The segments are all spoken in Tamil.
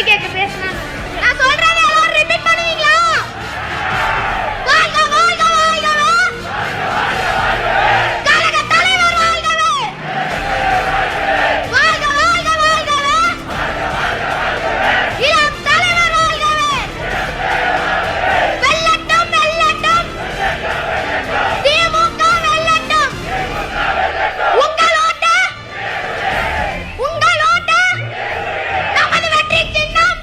கேள்வி கேட்க பேசுறேன். நான் சொல்றேன், எல்லாரும் ரிப்பீட் பண்ணுவீங்களா? வாழ்க வாழ்க வாழ்கவே. கழக தலைவர் வாழ்கவே. வாழ்க வாழ்க வாழ்கவே. இளம் தலைவர் வாழ்கவே. வெல்லட்டும் வெல்லட்டும். திமுக வெல்லட்டும். உங்கள் ஓட்டு நமது வெற்றி சின்னம்.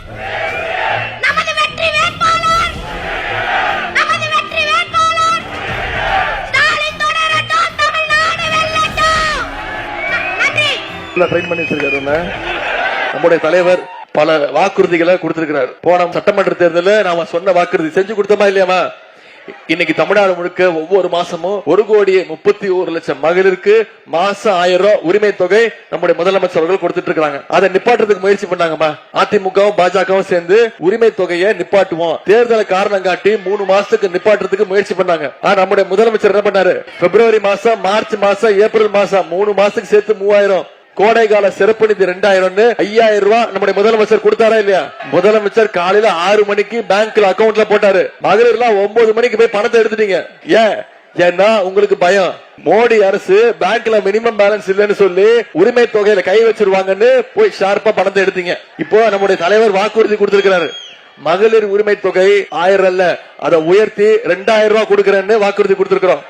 நமது வெற்றி வேட்பாளர் ஸ்டாலின் தொடரட்டும். தமிழ்நாடு வெல்லட்டும். நன்றி. ட்ரெயின் பண்ணி வச்சிருக்காரு. நம்முடைய தலைவர் பல வாக்குறுதிகளை கொடுத்திருக்கிறார். போன சட்டமன்ற தேர்தலில் நாம சொன்ன வாக்குறுதி செஞ்சு கொடுத்தோமா இல்லையாமா? இன்னைக்கு தமிழ்நாடு முழுக்க ஒவ்வொரு மாசமும் 1,31,00,000 மகளிருக்கு மாசம் 1000 ரூபாய் உரிமை தொகை நம்முடைய முதலமைச்சர் அவர்கள் கொடுத்துட்டு இருக்காங்க. அதை நிப்பாட்டுறதுக்கு முயற்சி பண்ணாங்கம்மா. அதிமுகவும் பாஜகவும் சேர்ந்து உரிமை தொகையை நிப்பாட்டுவோம், தேர்தலை காரணம் காட்டி 3 மாசத்துக்கு நிப்பாட்டுறதுக்கு முயற்சி பண்ணாங்க. நம்முடைய முதலமைச்சர் என்ன பண்ணாரு? பிப்ரவரி மாசம், மார்ச் மாசம், ஏப்ரல் மாசம் 3 மாசத்துக்கு சேர்த்து 3000, கோடை கால சிறப்பு நிதி 2000, 5000 ரூபாய் நம்முடைய முதலமைச்சர் கொடுத்தாரா இல்லையா? முதலமைச்சர் காலையில 6 மணிக்கு பேங்க்ல அக்கௌண்ட்ல போட்டாரு. மகளிர்லாம் 9 மணிக்கு போய் பணத்தை எடுத்துட்டீங்க. ஏன்னா உங்களுக்கு பயம். மோடி அரசு பேங்க்ல மினிமம் பேலன்ஸ் இல்லன்னு சொல்லி உரிமை தொகையில கை வச்சிருவாங்கன்னு போய் ஷார்ப்பா பணத்தை எடுத்தீங்க. இப்போ நம்முடைய தலைவர் வாக்குறுதி கொடுத்திருக்கிறாரு. மகளிர் உரிமை தொகை 1000 அல்ல, அதை உயர்த்தி 2000 ரூபாய் கொடுக்கறேன்னு வாக்குறுதி கொடுத்திருக்கிறோம்.